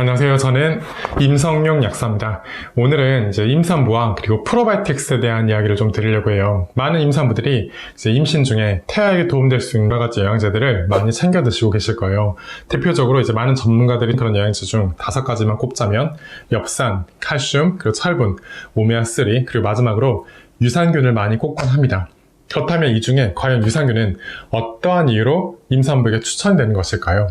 안녕하세요. 저는 임성용 약사입니다. 오늘은 이제 임산부와 그리고 프로바이오틱스에 대한 이야기를 좀 드리려고 해요. 많은 임산부들이 이제 임신 중에 태아에게 도움될 수 있는 여러 가지 영양제들을 많이 챙겨 드시고 계실 거예요. 대표적으로 이제 많은 전문가들이 그런 영양제 중 5가지만 꼽자면 엽산, 칼슘, 그리고 철분, 오메가3, 그리고 마지막으로 유산균을 많이 꼽곤 합니다. 그렇다면 이 중에 과연 유산균은 어떠한 이유로 임산부에게 추천되는 것일까요?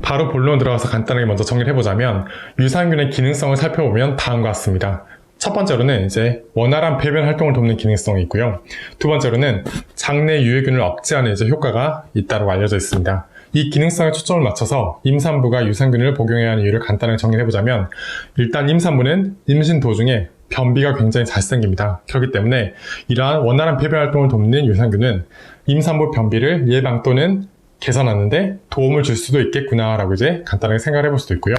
바로 본론 들어가서 간단하게 먼저 정리를 해보자면 유산균의 기능성을 살펴보면 다음과 같습니다. 첫 번째로는 이제 원활한 배변 활동을 돕는 기능성이 있고요. 두 번째로는 장내 유해균을 억제하는 효과가 있다고 알려져 있습니다. 이 기능성에 초점을 맞춰서 임산부가 유산균을 복용해야 하는 이유를 간단하게 정리를 해보자면 일단 임산부는 임신 도중에 변비가 굉장히 잘 생깁니다. 그렇기 때문에 이러한 원활한 배변 활동을 돕는 유산균은 임산부 변비를 예방 또는 개선하는 데 도움을 줄 수도 있겠구나라고 이제 간단하게 생각을 해볼 수도 있고요.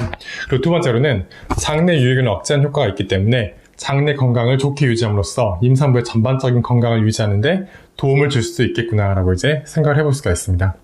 그리고 두 번째로는 장내 유해균을 억제하는 효과가 있기 때문에 장내 건강을 좋게 유지함으로써 임산부의 전반적인 건강을 유지하는 데 도움을 줄 수도 있겠구나라고 이제 생각을 해볼 수가 있습니다.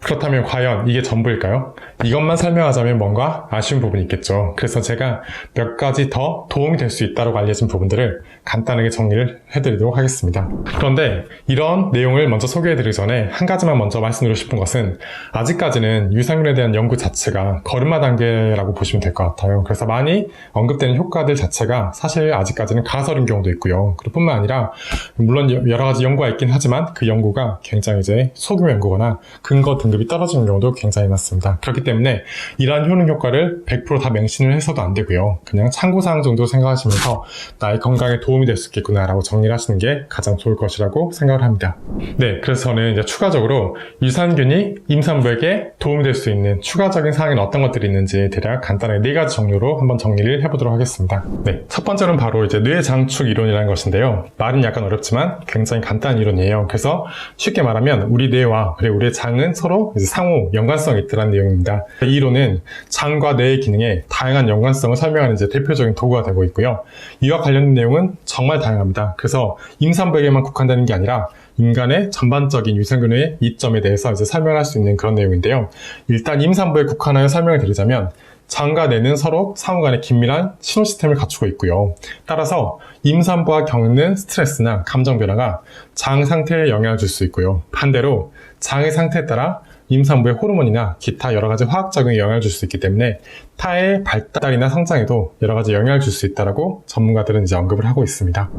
그렇다면 과연 이게 전부일까요? 이것만 설명하자면 뭔가 아쉬운 부분이 있겠죠. 그래서 제가 몇 가지 더 도움이 될 수 있다고 알려진 부분들을 간단하게 정리를 해드리도록 하겠습니다. 그런데 이런 내용을 먼저 소개해드리기 전에 한 가지만 먼저 말씀드리고 싶은 것은 아직까지는 유산균에 대한 연구 자체가 걸음마 단계라고 보시면 될 것 같아요. 그래서 많이 언급되는 효과들 자체가 사실 아직까지는 가설인 경우도 있고요. 그뿐만 아니라 물론 여러 가지 연구가 있긴 하지만 그 연구가 굉장히 이제 소규모 연구거나 근거 등급이 떨어지는 경우도 굉장히 많습니다. 그렇기 때문에 이러한 효능 효과를 100% 다 맹신을 해서도 안 되고요. 그냥 참고사항 정도 생각하시면서 나의 건강에 도움이 될 수 있겠구나라고 정리를 하시는 게 가장 좋을 것이라고 생각을 합니다. 네, 그래서 저는 이제 추가적으로 유산균이 임산부에게 도움이 될 수 있는 추가적인 사항은 어떤 것들이 있는지 대략 간단하게 4가지 종류로 한번 정리를 해보도록 하겠습니다. 네, 첫 번째는 바로 이제 뇌장축 이론이라는 것인데요. 말은 약간 어렵지만 굉장히 간단한 이론이에요. 그래서 쉽게 말하면 우리 뇌와 그리고 우리의 장은 서로 이제 상호 연관성이 있다는 내용입니다. 이 이론은 장과 뇌의 기능에 다양한 연관성을 설명하는 이제 대표적인 도구가 되고 있고요. 이와 관련된 내용은 정말 다양합니다. 그래서 임산부에게만 국한되는 게 아니라 인간의 전반적인 유산균의 이점에 대해서 이제 설명할 수 있는 그런 내용인데요. 일단 임산부에 국한하여 설명을 드리자면 장과 뇌는 서로 상호 간에 긴밀한 신호 시스템을 갖추고 있고요. 따라서 임산부가 겪는 스트레스나 감정 변화가 장 상태에 영향을 줄 수 있고요. 반대로 장의 상태에 따라 임산부의 호르몬이나 기타 여러 가지 화학적인 영향을 줄 수 있기 때문에胎의 발달이나 성장에도 여러 가지 영향을 줄 수 있다고 전문가들은 이제 언급을 하고 있습니다.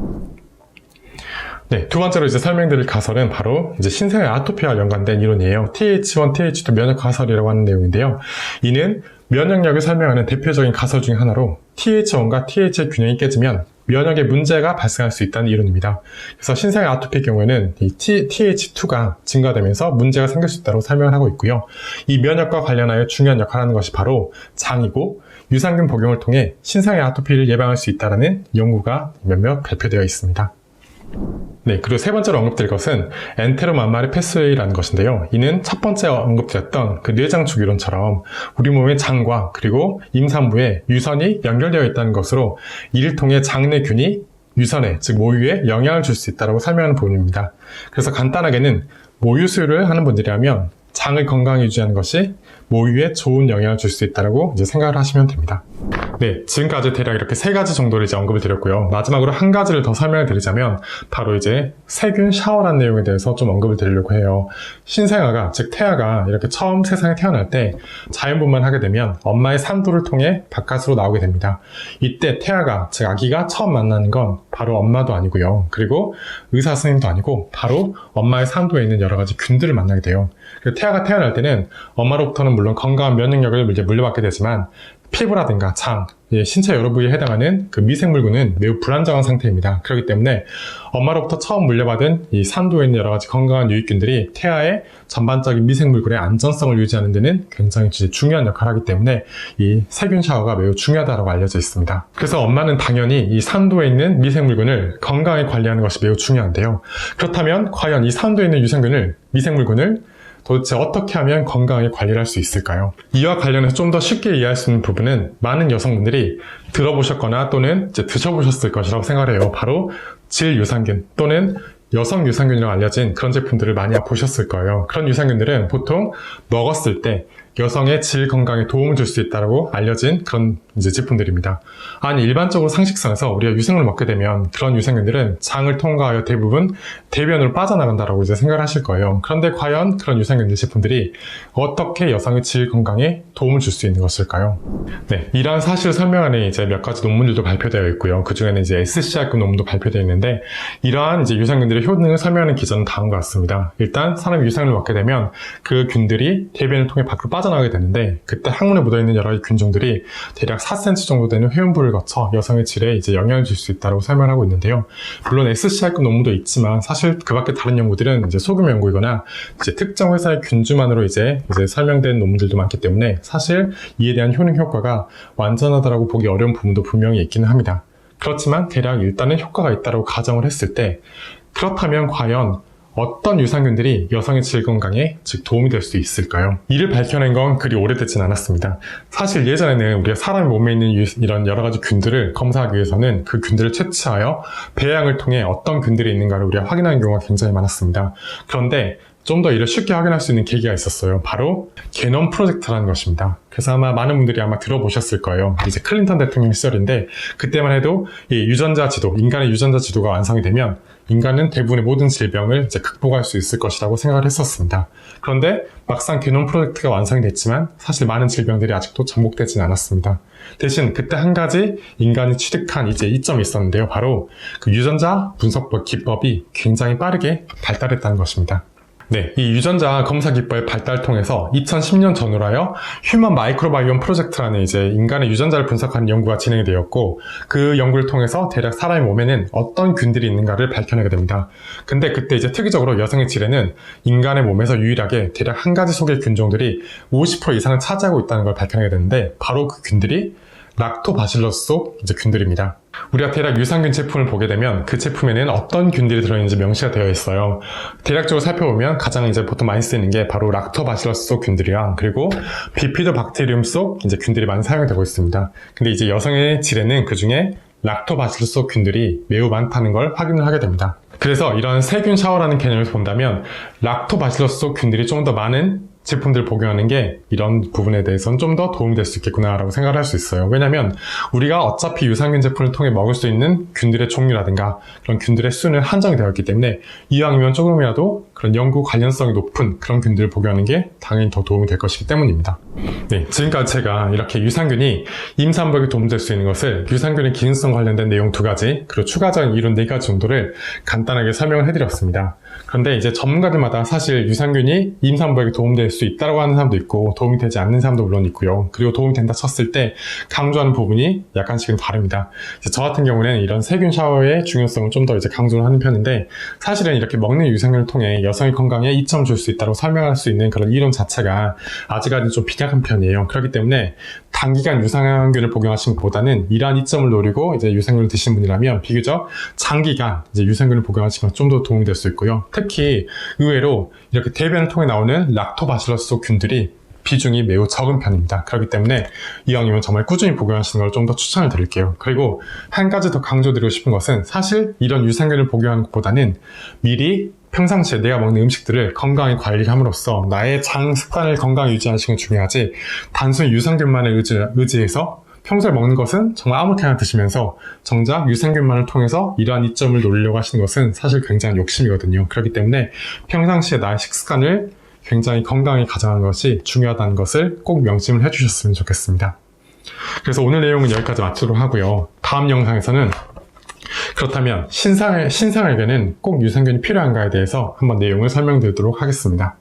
네, 두 번째로 이제 설명드릴 가설은 바로 이제 신생아 아토피와 연관된 이론이에요. TH1, TH2 면역 가설이라고 하는 내용인데요. 이는 면역력을 설명하는 대표적인 가설 중에 하나로 TH1과 TH의 균형이 깨지면 면역에 문제가 발생할 수 있다는 이론입니다. 그래서 신생아 아토피의 경우에는 이 TH2가 증가되면서 문제가 생길 수 있다고 설명을 하고 있고요. 이 면역과 관련하여 중요한 역할을 하는 것이 바로 장이고 유산균 복용을 통해 신생아 아토피를 예방할 수 있다는 연구가 몇몇 발표되어 있습니다. 네, 그리고 세 번째로 언급드릴 것은 엔테로맘마리 패스웨이라는 것인데요. 이는 첫 번째 언급드렸던 그 뇌장축 이론처럼 우리 몸의 장과 그리고 임산부의 유선이 연결되어 있다는 것으로 이를 통해 장내균이 유선에, 즉 모유에 영향을 줄 수 있다고 설명하는 부분입니다. 그래서 간단하게는 모유 수유를 하는 분들이라면 장을 건강히 유지하는 것이 모유에 좋은 영향을 줄 수 있다고 이제 생각을 하시면 됩니다. 네, 지금까지 대략 이렇게 3가지 정도를 이제 언급을 드렸고요. 마지막으로 한 가지를 더 설명을 드리자면 바로 이제 세균 샤워라는 내용에 대해서 좀 언급을 드리려고 해요. 신생아가, 즉 태아가 이렇게 처음 세상에 태어날 때 자연분만하게 되면 엄마의 산도를 통해 바깥으로 나오게 됩니다. 이때 태아가, 즉 아기가 처음 만나는 건 바로 엄마도 아니고요. 그리고 의사 선생님도 아니고 바로 엄마의 산도에 있는 여러 가지 균들을 만나게 돼요. 태아가 태어날 때는 엄마로부터는 물론 건강한 면역력을 이제 물려받게 되지만 피부라든가 장, 신체 여러 부위에 해당하는 그 미생물군은 매우 불안정한 상태입니다. 그렇기 때문에 엄마로부터 처음 물려받은 이 산도에 있는 여러 가지 건강한 유익균들이 태아의 전반적인 미생물군의 안전성을 유지하는 데는 굉장히 중요한 역할을 하기 때문에 이 세균 샤워가 매우 중요하다고 알려져 있습니다. 그래서 엄마는 당연히 이 산도에 있는 미생물군을 건강하게 관리하는 것이 매우 중요한데요. 그렇다면 과연 이 산도에 있는 미생물군을 도대체 어떻게 하면 건강하게 관리를 할 수 있을까요? 이와 관련해서 좀 더 쉽게 이해할 수 있는 부분은 많은 여성분들이 들어보셨거나 또는 이제 드셔보셨을 것이라고 생각을 해요. 바로 질유산균 또는 여성 유산균이라고 알려진 그런 제품들을 많이 보셨을 거예요. 그런 유산균들은 보통 먹었을 때 여성의 질 건강에 도움을 줄 수 있다고 알려진 그런 이제 제품들입니다. 아니, 일반적으로 상식선에서 우리가 유생균을 먹게 되면 그런 유생균들은 장을 통과하여 대부분 대변으로 빠져나간다라고 이제 생각을 하실 거예요. 그런데 과연 그런 유생균 제품들이 어떻게 여성의 질 건강에 도움을 줄 수 있는 것일까요? 네, 이러한 사실을 설명하는 이제 몇 가지 논문들도 발표되어 있고요. 그 중에는 이제 SCR급 논문도 발표되어 있는데, 이러한 이제 유생균들의 효능을 설명하는 기전은 다음과 같습니다. 일단 사람이 유생균을 먹게 되면 그 균들이 대변을 통해 밖으로 빠져나가게 되는데, 그때 항문에 묻어있는 여러 가지 균종들이 대략 4cm 정도 되는 회음부를 거쳐 여성의 질에 이제 영향을 줄 수 있다고 설명하고 있는데요. 물론 SCR급 논문도 있지만 사실 그 밖에 다른 연구들은 이제 소규모 연구이거나 이제 특정 회사의 균주만으로 이제 설명된 논문들도 많기 때문에 사실 이에 대한 효능 효과가 완전하다라고 보기 어려운 부분도 분명히 있기는 합니다. 그렇지만 대략 일단은 효과가 있다고 가정을 했을 때, 그렇다면 과연 어떤 유산균들이 여성의 질 건강에 즉 도움이 될 수 있을까요? 이를 밝혀낸 건 그리 오래되진 않았습니다. 사실 예전에는 우리가 사람 몸에 있는 이런 여러 가지 균들을 검사하기 위해서는 그 균들을 채취하여 배양을 통해 어떤 균들이 있는가를 우리가 확인하는 경우가 굉장히 많았습니다. 그런데 좀 더 이를 쉽게 확인할 수 있는 계기가 있었어요. 바로 게놈 프로젝트라는 것입니다. 그래서 아마 많은 분들이 아마 들어보셨을 거예요. 이제 클린턴 대통령 시절인데, 그때만 해도 이 유전자 지도, 인간의 유전자 지도가 완성이 되면 인간은 대부분의 모든 질병을 이제 극복할 수 있을 것이라고 생각을 했었습니다. 그런데 막상 게놈 프로젝트가 완성이 됐지만 사실 많은 질병들이 아직도 정복되지는 않았습니다. 대신 그때 한 가지 인간이 취득한 이제 이점이 있었는데요. 바로 그 유전자 분석 기법이 굉장히 빠르게 발달했다는 것입니다. 네, 이 유전자 검사 기법의 발달을 통해서 2010년 전후로 하여 휴먼 마이크로바이옴 프로젝트라는 이제 인간의 유전자를 분석하는 연구가 진행이 되었고, 그 연구를 통해서 대략 사람의 몸에는 어떤 균들이 있는가를 밝혀내게 됩니다. 근데 그때 이제 특이적으로 여성의 질에는 인간의 몸에서 유일하게 대략 한 가지 속의 균종들이 50% 이상을 차지하고 있다는 걸 밝혀내게 되는데, 바로 그 균들이 락토바실러스 속 이제 균들입니다. 우리가 대략 유산균 제품을 보게 되면 그 제품에는 어떤 균들이 들어있는지 명시가 되어 있어요. 대략적으로 살펴보면 가장 이제 보통 많이 쓰이는 게 바로 락토바실러스 속 균들이랑, 그리고 비피도박테리움 속 이제 균들이 많이 사용이 되고 있습니다. 근데 이제 여성의 질에는 그 중에 락토바실러스 속 균들이 매우 많다는 걸 확인을 하게 됩니다. 그래서 이런 세균 샤워라는 개념을 본다면 락토바실러스 속 균들이 좀 더 많은 제품들을 복용하는 게 이런 부분에 대해서는 좀 더 도움이 될 수 있겠구나라고 생각을 할 수 있어요. 왜냐면 우리가 어차피 유산균 제품을 통해 먹을 수 있는 균들의 종류라든가 그런 균들의 수는 한정이 되어 있기 때문에 이왕이면 조금이라도 그런 연구 관련성이 높은 그런 균들을 복용하는 게 당연히 더 도움이 될 것이기 때문입니다. 네, 지금까지 제가 이렇게 유산균이 임산부에게 도움될 수 있는 것을 유산균의 기능성 관련된 내용 2가지, 그리고 추가적인 이론 4가지 정도를 간단하게 설명을 해드렸습니다. 그런데 이제 전문가들마다 사실 유산균이 임산부에게 도움될 수 있다고 하는 사람도 있고 도움이 되지 않는 사람도 물론 있고요. 그리고 도움이 된다 쳤을 때 강조하는 부분이 약간씩은 다릅니다. 저 같은 경우는 이런 세균 샤워의 중요성을 좀 더 이제 강조를 하는 편인데, 사실은 이렇게 먹는 유산균을 통해 여성의 건강에 이점을 줄 수 있다고 설명할 수 있는 그런 이론 자체가 아직까지 좀 빈약한 편이에요. 그렇기 때문에 단기간 유산균을 복용하신 것보다는 이러한 이점을 노리고 이제 유산균을 드신 분이라면 비교적 장기간 이제 유산균을 복용하시면 좀 더 도움이 될 수 있고요. 특히 의외로 이렇게 대변을 통해 나오는 락토바실러스 속 균들이 비중이 매우 적은 편입니다. 그렇기 때문에 이왕이면 정말 꾸준히 복용하시는 걸 좀 더 추천을 드릴게요. 그리고 한 가지 더 강조드리고 싶은 것은, 사실 이런 유산균을 복용하는 것보다는 미리 평상시에 내가 먹는 음식들을 건강히 관리함으로써 나의 장 습관을 건강히 유지하시는 게 중요하지, 단순히 유산균만을 의지해서 평소에 먹는 것은 정말 아무렇게나 드시면서 정작 유산균만을 통해서 이러한 이점을 노리려고 하시는 것은 사실 굉장히 욕심이거든요. 그렇기 때문에 평상시에 나의 식습관을 굉장히 건강히 가져가는 것이 중요하다는 것을 꼭 명심을 해주셨으면 좋겠습니다. 그래서 오늘 내용은 여기까지 마치도록 하고요. 다음 영상에서는 그렇다면 신생에게는 꼭 유산균이 필요한가에 대해서 한번 내용을 설명드리도록 하겠습니다.